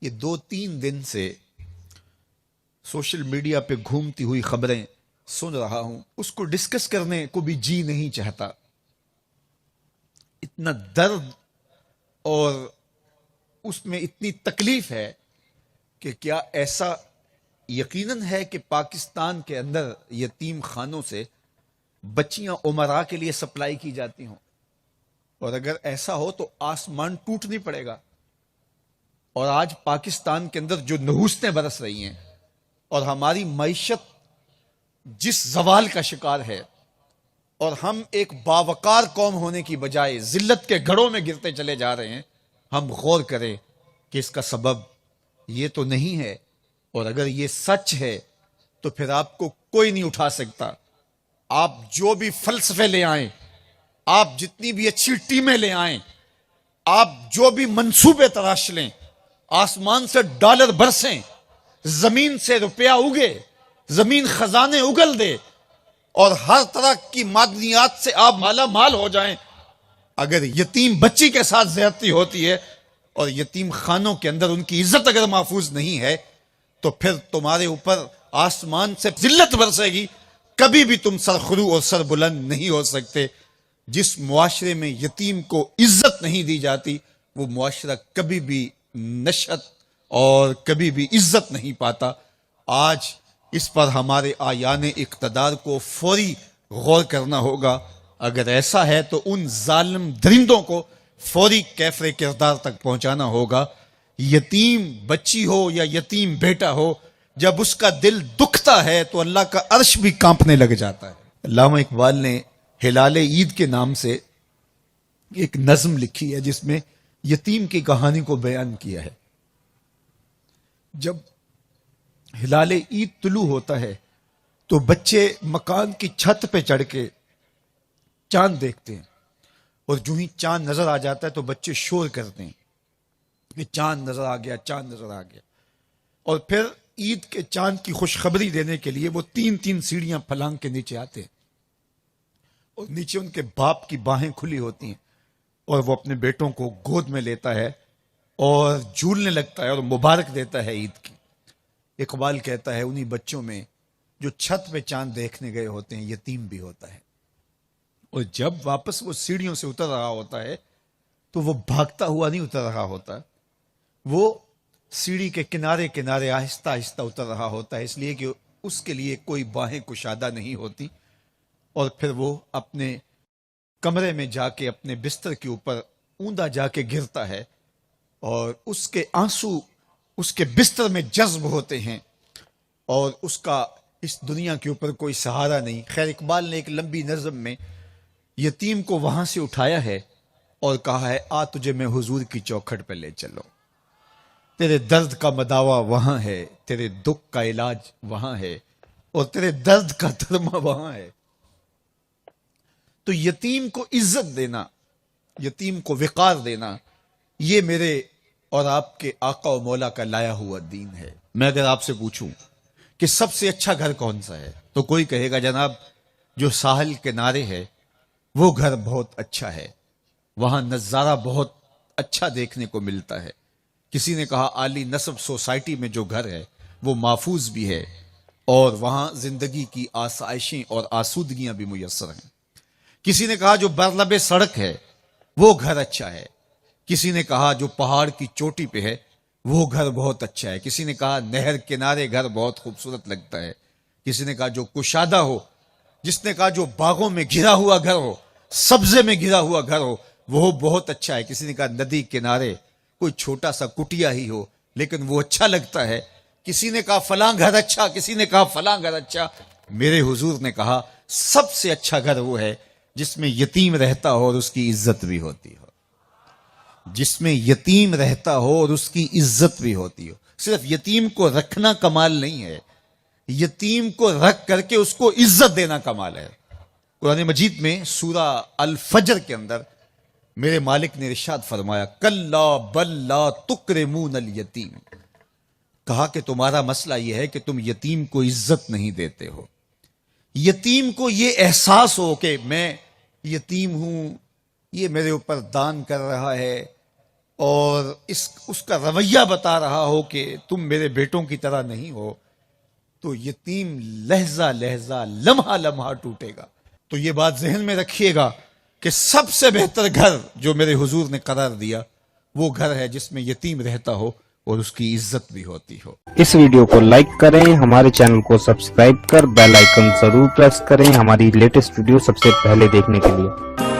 یہ 2-3 دن سے social media پہ گھومتی ہوئی خبریں سن رہا ہوں، اس کو ڈسکس کرنے کو بھی جی نہیں چاہتا۔ اتنا درد اور اس میں اتنی تکلیف ہے کہ کیا ایسا یقیناً ہے کہ پاکستان کے اندر یتیم خانوں سے بچیاں عمرہ کے لیے سپلائی کی جاتی ہوں؟ اور اگر ایسا ہو تو آسمان ٹوٹ نہیں پڑے گا۔ اور آج پاکستان کے اندر جو نحوستیں برس رہی ہیں اور ہماری معیشت جس زوال کا شکار ہے، اور ہم ایک باوقار قوم ہونے کی بجائے ذلت کے گڑھوں میں گرتے چلے جا رہے ہیں، ہم غور کریں کہ اس کا سبب یہ تو نہیں ہے۔ اور اگر یہ سچ ہے تو پھر آپ کو کوئی نہیں اٹھا سکتا۔ آپ جو بھی فلسفے لے آئیں، آپ جتنی بھی اچھی ٹیمیں لے آئیں، آپ جو بھی منصوبے تراش لیں، آسمان سے ڈالر برسیں، زمین سے روپیہ اگے، زمین خزانے اگل دے اور ہر طرح کی معدنیات سے آپ مالا مال ہو جائیں، اگر یتیم بچی کے ساتھ زیادتی ہوتی ہے اور یتیم خانوں کے اندر ان کی عزت اگر محفوظ نہیں ہے، تو پھر تمہارے اوپر آسمان سے ذلت برسے گی، کبھی بھی تم سرخرو اور سر بلند نہیں ہو سکتے۔ جس معاشرے میں یتیم کو عزت نہیں دی جاتی، وہ معاشرہ کبھی بھی نشأت اور کبھی بھی عزت نہیں پاتا۔ آج اس پر ہمارے آیان اقتدار کو فوری غور کرنا ہوگا۔ اگر ایسا ہے تو ان ظالم درندوں کو فوری کیفر کردار تک پہنچانا ہوگا۔ یتیم بچی ہو یا یتیم بیٹا ہو، جب اس کا دل دکھتا ہے تو اللہ کا عرش بھی کانپنے لگ جاتا ہے۔ علامہ اقبال نے ہلال عید کے نام سے ایک نظم لکھی ہے جس میں یتیم کی کہانی کو بیان کیا ہے۔ جب ہلال عید طلوع ہوتا ہے تو بچے مکان کی چھت پہ چڑھ کے چاند دیکھتے ہیں، اور جو ہی چاند نظر آ جاتا ہے تو بچے شور کرتے ہیں کہ چاند نظر آ گیا، چاند نظر آ گیا۔ اور پھر عید کے چاند کی خوشخبری دینے کے لیے وہ 3 سیڑھیاں پھلانگ کے نیچے آتے ہیں، اور نیچے ان کے باپ کی باہیں کھلی ہوتی ہیں، اور وہ اپنے بیٹوں کو گود میں لیتا ہے اور جھولنے لگتا ہے اور مبارک دیتا ہے عید کی۔ اقبال کہتا ہے انہی بچوں میں جو چھت پہ چاند دیکھنے گئے ہوتے ہیں یتیم بھی ہوتا ہے، اور جب واپس وہ سیڑھیوں سے اتر رہا ہوتا ہے تو وہ بھاگتا ہوا نہیں اتر رہا ہوتا، وہ سیڑھی کے کنارے کنارے آہستہ آہستہ اتر رہا ہوتا ہے، اس لیے کہ اس کے لیے کوئی باہیں کشادہ نہیں ہوتی۔ اور پھر وہ اپنے کمرے میں جا کے اپنے بستر کے اوپر اوندا جا کے گرتا ہے، اور اس کے آنسو اس کے بستر میں جذب ہوتے ہیں، اور اس کا اس دنیا کے اوپر کوئی سہارا نہیں۔ خیر، اقبال نے ایک لمبی نظم میں یتیم کو وہاں سے اٹھایا ہے اور کہا ہے آ تجھے میں حضور کی چوکھٹ پہ لے چلو، تیرے درد کا مداوا وہاں ہے، تیرے دکھ کا علاج وہاں ہے، اور تیرے درد کا درما وہاں ہے۔ تو یتیم کو عزت دینا، یتیم کو وقار دینا، یہ میرے اور آپ کے آقا و مولا کا لایا ہوا دین ہے۔ میں اگر آپ سے پوچھوں کہ سب سے اچھا گھر کون سا ہے تو کوئی کہے گا جناب جو ساحل کنارے ہے وہ گھر بہت اچھا ہے، وہاں نظارہ بہت اچھا دیکھنے کو ملتا ہے۔ کسی نے کہا عالی نسب سوسائٹی میں جو گھر ہے وہ محفوظ بھی ہے اور وہاں زندگی کی آسائشیں اور آسودگیاں بھی میسر ہیں۔ کسی نے کہا جو برلب سڑک ہے وہ گھر اچھا ہے۔ کسی نے کہا جو پہاڑ کی چوٹی پہ ہے وہ گھر بہت اچھا ہے۔ کسی نے کہا نہر کنارے گھر بہت خوبصورت لگتا ہے۔ کسی نے کہا جو کشادہ ہو، جس نے کہا جو باغوں میں گھرا ہوا گھر ہو، سبزے میں گھرا ہوا گھر ہو وہ بہت اچھا ہے۔ کسی نے کہا ندی کنارے کوئی چھوٹا سا کٹیا ہی ہو لیکن وہ اچھا لگتا ہے۔ کسی نے کہا فلاں گھر اچھا، کسی نے کہا فلاں گھر اچھا۔ میرے حضور نے کہا سب سے اچھا گھر وہ ہے جس میں یتیم رہتا ہو اور اس کی عزت بھی ہوتی ہو، جس میں یتیم رہتا ہو اور اس کی عزت بھی ہوتی ہو۔ صرف یتیم کو رکھنا کمال نہیں ہے، یتیم کو رکھ کر کے اس کو عزت دینا کمال ہے۔ قرآن مجید میں سورہ الفجر کے اندر میرے مالک نے ارشاد فرمایا کلا بل لا تکرمون الیتیم، کہا کہ تمہارا مسئلہ یہ ہے کہ تم یتیم کو عزت نہیں دیتے ہو۔ یتیم کو یہ احساس ہو کہ میں یتیم ہوں، یہ میرے اوپر دان کر رہا ہے اور اس کا رویہ بتا رہا ہو کہ تم میرے بیٹوں کی طرح نہیں ہو، تو یتیم لہجہ لہجہ لمحہ لمحہ ٹوٹے گا۔ تو یہ بات ذہن میں رکھیے گا کہ سب سے بہتر گھر جو میرے حضور نے قرار دیا وہ گھر ہے جس میں یتیم رہتا ہو اور اس کی عزت بھی ہوتی ہو۔ اس ویڈیو کو لائک کریں، ہمارے چینل کو سبسکرائب کر بیل آئیکن ضرور پریس کریں ہماری لیٹسٹ ویڈیو سب سے پہلے دیکھنے کے لیے۔